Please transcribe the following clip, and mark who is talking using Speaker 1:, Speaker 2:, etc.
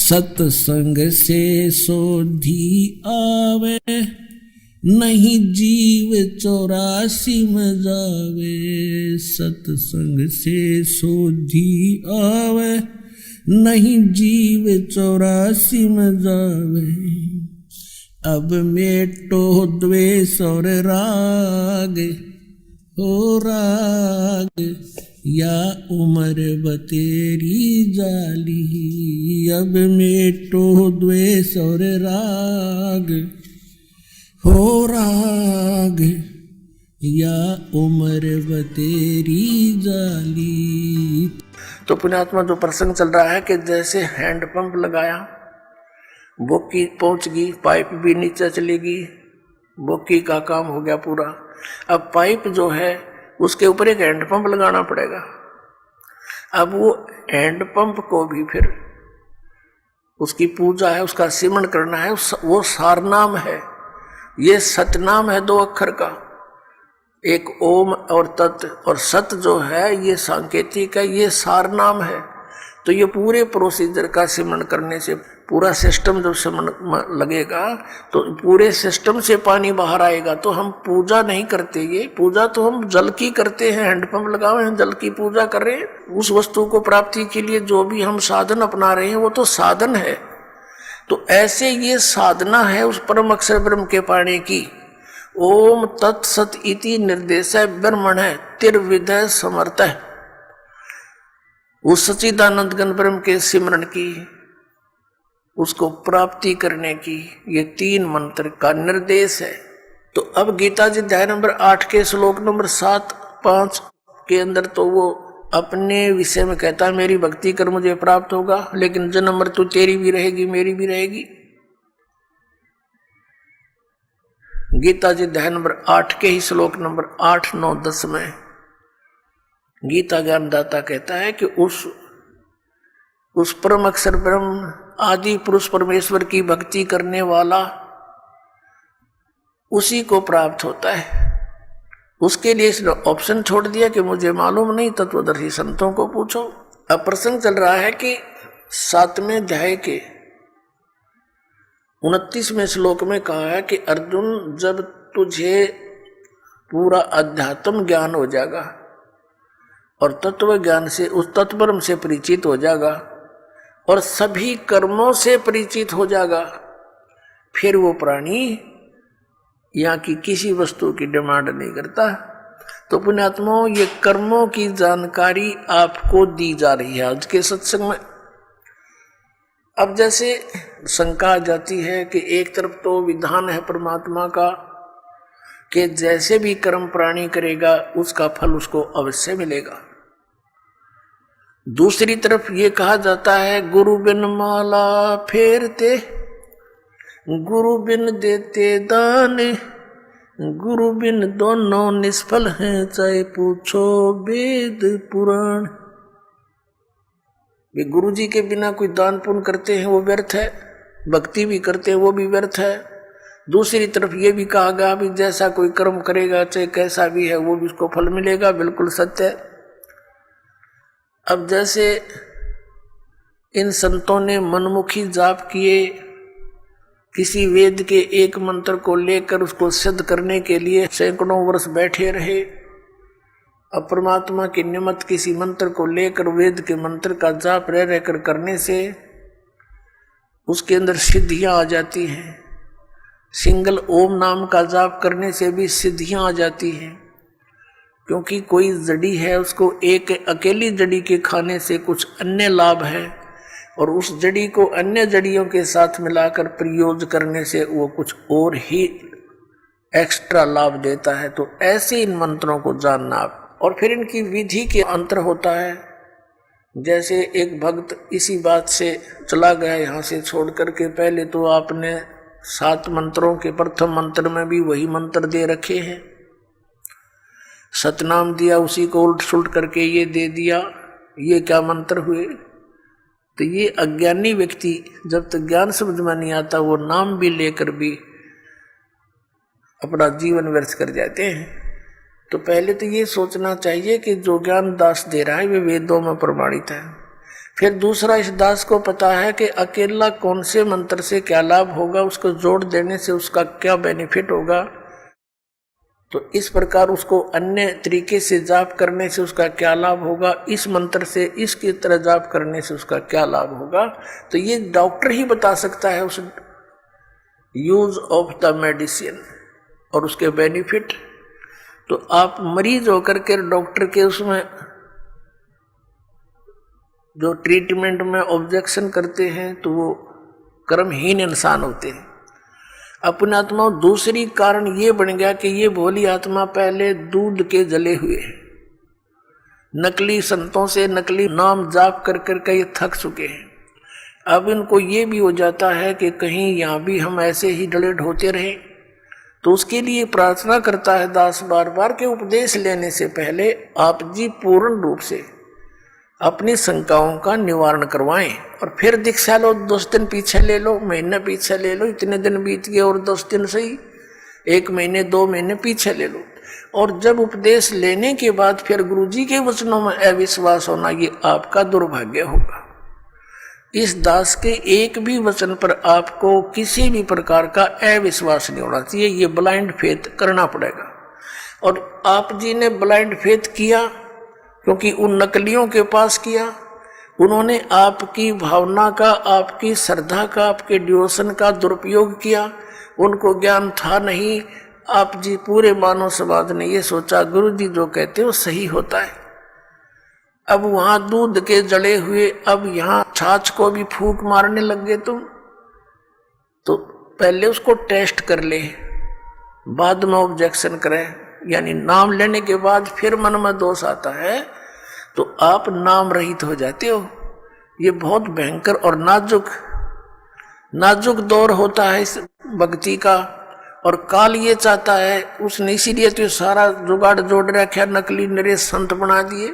Speaker 1: सत्संग से सोधी आवे, नहीं जीव 84 में जावे। सत्संग से सोधी आवे, नहीं जीव 84 में जावे। अब मेटो द्वेष और राग, हो राग या उम्र बतेरी जाली। अब मेटो द्वेष और राग, हो राग या उम्र बतेरी जाली।
Speaker 2: तो पुण्यात्मा जो प्रसंग चल रहा है कि जैसे हैंडपंप लगाया, बोकी पहुंच गई, पाइप भी नीचे चलेगी, बोकी का काम हो गया पूरा। अब पाइप जो है उसके ऊपर एक हैंडपंप लगाना पड़ेगा। अब वो हैंडपंप को भी फिर उसकी पूजा है, उसका सिमरण करना है। वो सारनाम है, ये सतनाम है 2 अक्षर का, एक ओम और तत्, और सत जो है ये सांकेतिक है, ये सारनाम है। तो ये पूरे प्रोसीजर का सिमरण करने से पूरा सिस्टम जब सिमरण लगेगा तो पूरे सिस्टम से पानी बाहर आएगा। तो हम पूजा नहीं करते, ये पूजा तो हम जल की करते हैं, हैंडपंप लगाए हैं, जल की पूजा कर रहे हैं। उस वस्तु को प्राप्ति के लिए जो भी हम साधन अपना रहे हैं वो तो साधन है। तो ऐसे ये साधना है उस परम अक्षर ब्रह्म के पाने की। ओम तत्सत इति निर्देश ब्रह्मण है तिर्विधय समर्थ है, उस सच्चिदानंद घन ब्रह्म के सिमरण की, उसको प्राप्ति करने की ये 3 मंत्र का निर्देश है। तो अब गीता जी अध्याय नंबर 8 के श्लोक नंबर 7-5 के अंदर तो वो अपने विषय में कहता है मेरी भक्ति कर मुझे प्राप्त होगा, लेकिन जन्म मृत्यु तेरी भी रहेगी मेरी भी रहेगी। गीता जी अध्याय नंबर 8 के ही श्लोक नंबर 8, 9, 10 में गीता ज्ञानदाता कहता है कि उस परम अक्षर ब्रह्म आदि पुरुष परमेश्वर की भक्ति करने वाला उसी को प्राप्त होता है। उसके लिए इसने ऑप्शन छोड़ दिया कि मुझे मालूम नहीं, तत्वदर्शी संतों को पूछो। अब प्रसंग चल रहा है कि 7वें अध्याय के 29वें श्लोक में कहा है कि अर्जुन जब तुझे पूरा अध्यात्म ज्ञान हो जाएगा और तत्व ज्ञान से उस तत्वब्रह्म से परिचित हो जाएगा और सभी कर्मों से परिचित हो जाएगा, फिर वो प्राणी यहाँ की किसी वस्तु की डिमांड नहीं करता। तो पुण्यात्माओं ये कर्मों की जानकारी आपको दी जा रही है आज के सत्संग में। अब जैसे शंका आ जाती है कि एक तरफ तो विधान है परमात्मा का कि जैसे भी कर्म प्राणी करेगा उसका फल उसको अवश्य मिलेगा, दूसरी तरफ ये कहा जाता है गुरु बिन माला फेरते, गुरु बिन देते दान, गुरु बिन दोनों निष्फल हैं, चाहे पूछो वेद पुराण। वे गुरु जी के बिना कोई दान पुण्य करते हैं वो व्यर्थ है, भक्ति भी करते हैं वो भी व्यर्थ है। दूसरी तरफ ये भी कहा गया भी जैसा कोई कर्म करेगा चाहे कैसा भी है वो भी उसको फल मिलेगा, बिल्कुल सत्य है। अब जैसे इन संतों ने मनमुखी जाप किए, किसी वेद के एक मंत्र को लेकर उसको सिद्ध करने के लिए सैकड़ों वर्ष बैठे रहे। अब परमात्मा की निमित्त किसी मंत्र को लेकर वेद के मंत्र का जाप रह रहकर करने से उसके अंदर सिद्धियां आ जाती हैं। सिंगल ओम नाम का जाप करने से भी सिद्धियां आ जाती हैं, क्योंकि कोई जड़ी है उसको एक अकेली जड़ी के खाने से कुछ अन्य लाभ है और उस जड़ी को अन्य जड़ियों के साथ मिलाकर प्रयोग करने से वो कुछ और ही एक्स्ट्रा लाभ देता है। तो ऐसे इन मंत्रों को जानना आप, और फिर इनकी विधि के अंतर होता है। जैसे एक भक्त इसी बात से चला गया यहाँ से छोड़ करके, पहले तो आपने 7 मंत्रों के प्रथम मंत्र में भी वही मंत्र दे रखे हैं, सतनाम दिया, उसी को उल्ट सुलट करके ये दे दिया, ये क्या मंत्र हुए। तो ये अज्ञानी व्यक्ति जब तक ज्ञान समझ में नहीं आता वो नाम भी लेकर भी अपना जीवन व्यर्थ कर जाते हैं। तो पहले तो ये सोचना चाहिए कि जो ज्ञान दास दे रहा है वे वेदों में प्रमाणित है। फिर दूसरा, इस दास को पता है कि अकेला कौन से मंत्र से क्या लाभ होगा, उसको जोड़ देने से उसका क्या बेनिफिट होगा। तो इस प्रकार उसको अन्य तरीके से जाप करने से उसका क्या लाभ होगा, इस मंत्र से इसकी तरह जाप करने से उसका क्या लाभ होगा। तो ये डॉक्टर ही बता सकता है उस यूज ऑफ द मेडिसिन और उसके बेनिफिट। तो आप मरीज होकर के डॉक्टर के उसमें जो ट्रीटमेंट में ऑब्जेक्शन करते हैं तो वो कर्महीन इंसान होते हैं। अपनी आत्मा दूसरी कारण ये बन गया कि ये भोली आत्मा पहले दूध के जले हुए हैं, नकली संतों से नकली नाम जाप कर कर ये थक चुके हैं। अब इनको ये भी हो जाता है कि कहीं यहाँ भी हम ऐसे ही डलेड होते रहें। तो उसके लिए प्रार्थना करता है दास बार बार के उपदेश लेने से पहले आप जी पूर्ण रूप से अपनी शंकाओं का निवारण करवाएं और फिर दीक्षा लो। 10 दिन पीछे ले लो, महीना पीछे ले लो, इतने दिन बीत गए और 10 दिन सही, 1 महीने 2 महीने पीछे ले लो। और जब उपदेश लेने के बाद फिर गुरुजी के वचनों में अविश्वास होना, ये आपका दुर्भाग्य होगा। इस दास के एक भी वचन पर आपको किसी भी प्रकार का अविश्वास नहीं होना चाहिए, ये ब्लाइंड फेथ करना पड़ेगा। और आप जी ने ब्लाइंड फेथ किया क्योंकि उन नकलियों के पास किया, उन्होंने आपकी भावना का, आपकी श्रद्धा का, आपके डिवोशन का दुरुपयोग किया। उनको ज्ञान था नहीं। आप जी पूरे मानव समाज ने ये सोचा गुरु जी जो कहते हैं वो सही होता है। अब वहां दूध के जड़े हुए, अब यहाँ छाछ को भी फूंक मारने लग गए तुम। तो पहले उसको टेस्ट कर ले, बाद में ऑब्जेक्शन करें। यानी नाम लेने के बाद फिर मन में दोष आता है तो आप नाम रहित हो जाते हो। ये बहुत भयंकर और नाजुक दौर होता है इस भक्ति का। और काल ये चाहता है, उसने इसीलिए तो सारा जुगाड़ जोड़ रखा, नकली नरेश संत बना दिए